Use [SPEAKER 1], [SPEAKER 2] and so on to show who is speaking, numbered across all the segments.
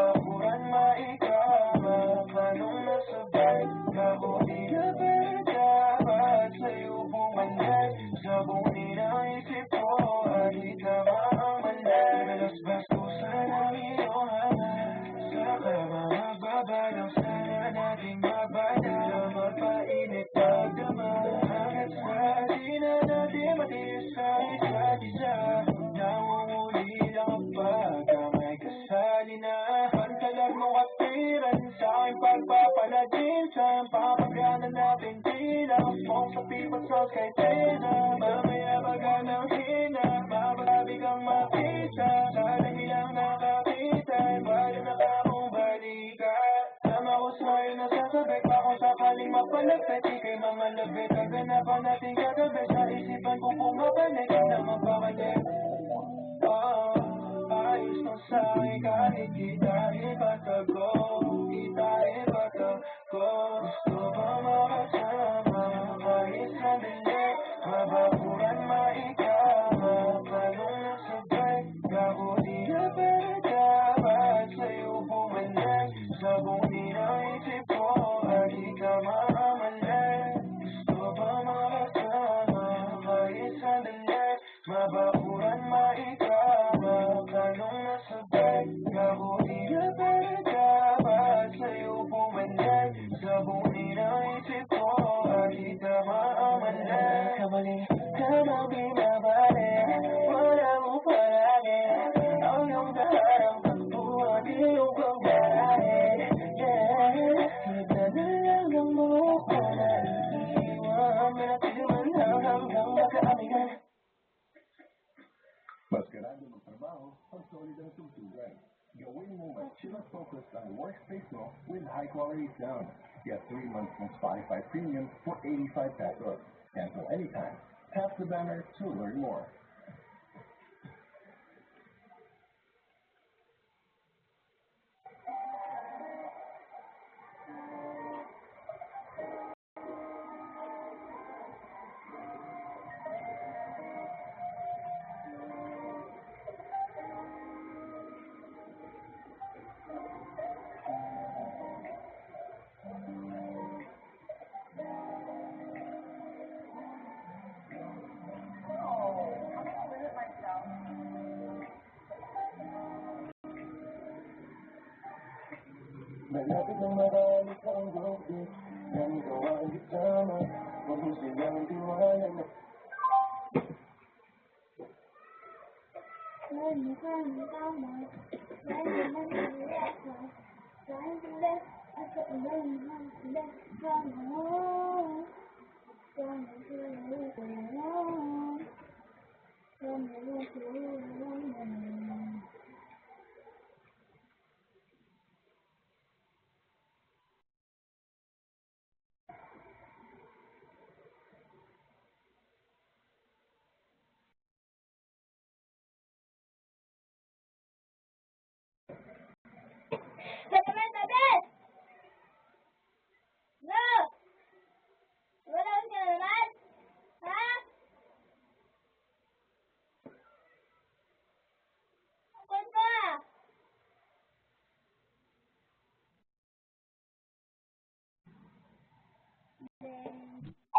[SPEAKER 1] Bakuran maikama, tanong nasabay, kahuli na dapat sa'yo bumalik. Sabunin ang isip ko, at itama ang mali. Malas bastusan ang iyong hanap, saka magbabalaw sana nating mabala. Mapainit pagdama, hanggat sa di na natin matiis sa isa't isa. Nangunguli lang kapag may kasali na. Pantalag mong katwiran sa aking pagpapalagin sa papagana natin bilang smoke sa pipas sa skyscraper. Mamaya baga ng hina, mababi kang mapisa. Sa dahilang nakapitan, wala na ka akong balikan. Tama ko sa'yo na sasabik pa kung sakaling mapalagpit. Ika'y mamalabit ang ganapan natin kagabi. Sa isipan kong pumabalik, ang naman pabalik. Ayos lang sa'kin kahit di tayo batago. Di tayo batago. Gusto ba makasama kahit sandali? Mabakuran maikama, tanong nasabay, kahuli na dapat sa'yo bumalik. Sabunin ang isip ko, at itama ang mali. Gusto ba makasama kahit sandali? Mabakuran maikama, tanong nasabay, kahuli na dapat sa'yo bumalik. Sabunin ang isip ko, at itama ang mali. Kamali ka nang binabalik, wala mo palagi ang iyong daharang pagbuhat, iyong pagbabae. Nagdadala ng buhok ko na iiwan, manatiman hanggang magkaamihan.
[SPEAKER 2] Maskarado ng trabaho, ang solid ang tugtugan. Gawin mo mas chill at focused ang workspace mo with high-quality sound. Get 3 months ng Spotify Premium for 85 pesos. Cancel anytime. Tap the banner to learn more.
[SPEAKER 1] Malapit ng marami kang gawin, nang gawa ang kasama, huwag mo silang tiwala na.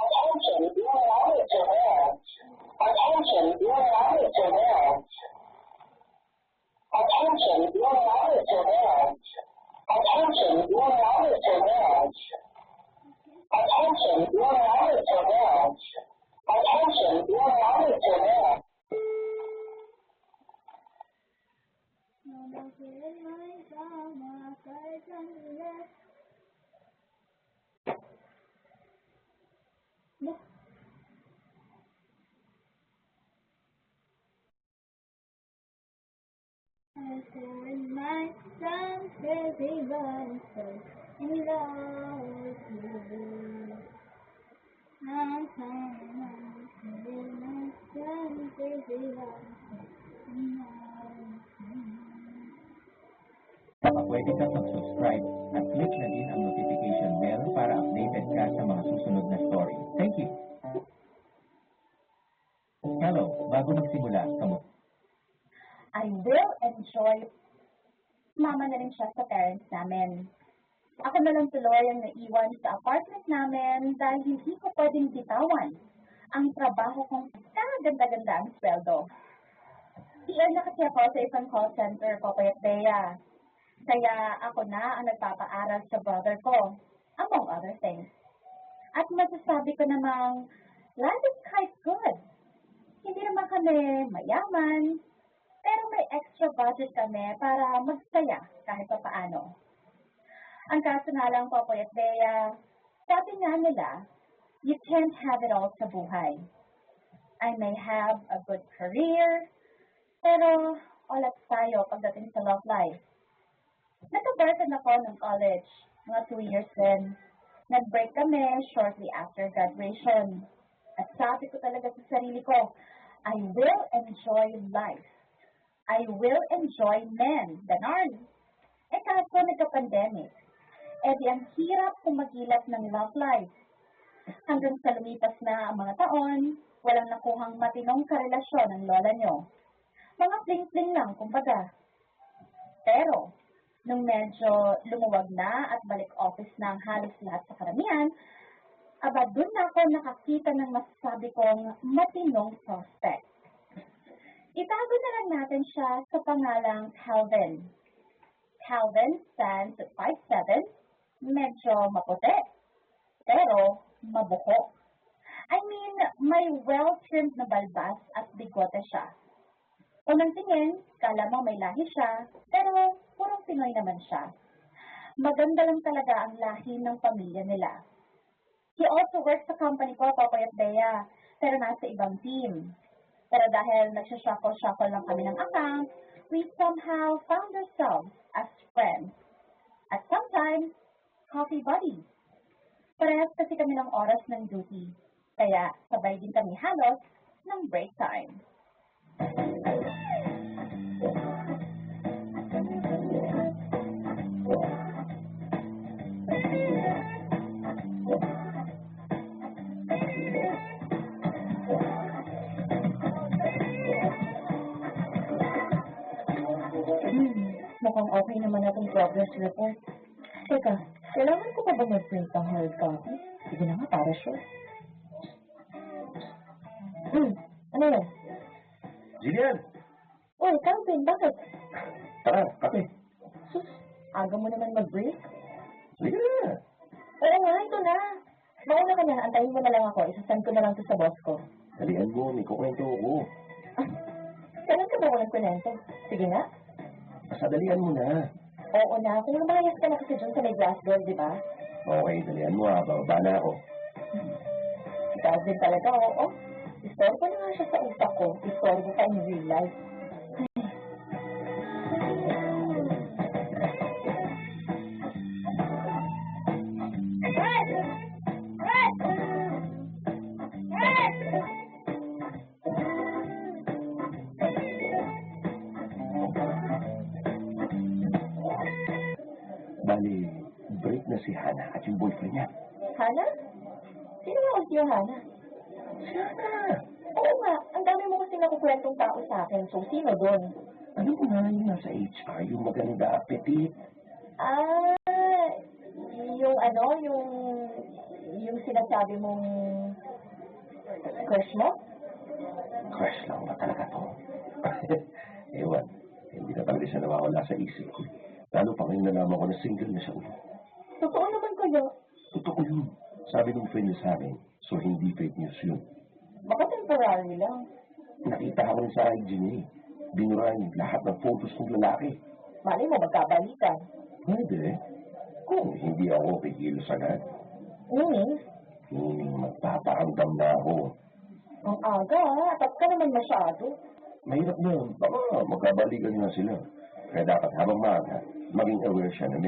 [SPEAKER 3] Attention, you are now at surveillance. Attention, you are now at surveillance. Attention, you are now at surveillance. Attention, you are now at surveillance. Attention, you are now at surveillance. Attention, you are now at surveillance.
[SPEAKER 4] I said my son says he was so in love with you. I'm saying my son says he was so in love with you.
[SPEAKER 5] Saka pwede kang mag-subscribe at click na din ang notification bell para updated ka sa mga susunod na story. Thank you! Hello, bago magsimula, kamusta?
[SPEAKER 6] I will enjoy sumama na rin siya sa parents namin. Ako na lang tuloy ang naiwan sa apartment namin dahil hindi ko pwedeng bitawan ang trabaho kong kaganda-ganda ang sweldo. PR na kasi ako sa isang call center, Popoy at Bea. Kaya ako na ang nagpapaaral sa brother ko, among other things. At masasabi ko namang, life is quite good. Hindi naman kami mayaman, pero may extra budget kami para magsaya kahit pa paano. Ang kaso nga lang, Popoy at Bea, sabi nga nila, you can't have it all sa buhay. I may have a good career, pero olat tayo pagdating sa love life. Nagka-boyfriend ako ng college, mga 2 years din. Nag-break kami shortly after graduation. At sabi ko talaga sa sarili ko, I will enjoy life. I will enjoy men. Ganon. Kaso nagka-pandemic. Di ang hirap kumagilap ng love life. Hanggang sa lumipas na ang mga taon, walang nakuhang matinong karelasyon ng lola nyo. Mga fling-fling lang, kumbaga. Pero, nung medyo lumuwag na at balik office na ang halos lahat sa karamihan, doon na ako nakakita ng masasabi kong matinong prospect. Itago na lang natin siya sa pangalang Calvin. Calvin stands at 5'7", medyo maputi, pero mabuko. I mean, may well-trimmed na balbas at bigote siya. Unang tingin, kala mo may lahi siya, pero purong Pinoy naman siya. Maganda lang talaga ang lahi ng pamilya nila. He also works sa company ko, Popoy at Bea, pero nasa ibang team. Pero dahil nagsashuffle lang kami ng account, we somehow found ourselves as friends. At sometimes, coffee buddies. Parehas kasi kami ng oras ng duty, kaya sabay din kami halos ng break time.
[SPEAKER 7] Mukhang okay naman natin progress report. Teka, kailangan ko pa ba mag-print ng hard copy? Sige na nga, para sure. Ano yan?
[SPEAKER 2] Jillian!
[SPEAKER 7] Oh, Calvin, bakit?
[SPEAKER 2] Tara, kape.
[SPEAKER 7] Sus, aga mo naman mag-break?
[SPEAKER 2] Sige na.
[SPEAKER 7] Oo nga, ito na. Mauna ka na, antayin mo na lang ako. Isasend ko na lang ito sa boss ko.
[SPEAKER 2] Dalian mo, may kukwento ako.
[SPEAKER 7] Kailan ka ba walang kwento? Sige nga.
[SPEAKER 2] Pasadalian mo na.
[SPEAKER 7] Oo na, kung lumayas ka na kasi dyan sa may glass door, di ba?
[SPEAKER 2] Okay, dalian mo ha. Bababa na ako.
[SPEAKER 7] Calvin talaga, oo. Istorbo ko na nga siya sa utak ko. Istorbo ko pa in real life.
[SPEAKER 2] Bali, break na si Hana at yung boyfriend niya.
[SPEAKER 7] Hana? Sino nga ulit yung Hana?
[SPEAKER 2] Si Hana!
[SPEAKER 7] Oo nga, ang dami mo kasi nakukwentong tao sa akin. So, sino doon?
[SPEAKER 2] Ano ko nga yung nasa HR, yung maganda, petit?
[SPEAKER 7] Yung ano, yung sinasabi mong crush mo?
[SPEAKER 2] Crush lang ba talaga to? Ewan, hindi na talaga siya nawawala sa isip ko. Lalo pa ngayon nalaman ko na single na siya ulit.
[SPEAKER 7] Totoo naman kayo.
[SPEAKER 2] Totoo yun. Sabi ng friend niya sa amin, so hindi fake news yun.
[SPEAKER 7] Baka temporary lang.
[SPEAKER 2] Nakita ko rin sa IG niya eh. Binurahan lahat ng photos ng lalaki.
[SPEAKER 7] Malay mo, magkabalikan.
[SPEAKER 2] Pwede. Kung hindi ako kikilos agad.
[SPEAKER 7] Meaning?
[SPEAKER 2] Meaning magpaparamdam na ako.
[SPEAKER 7] Ang aga, atat ka naman masyado.
[SPEAKER 2] Mahirap na yun. Baka magkabalikan na sila. Kaya dapat habang maaga, maging aware siya na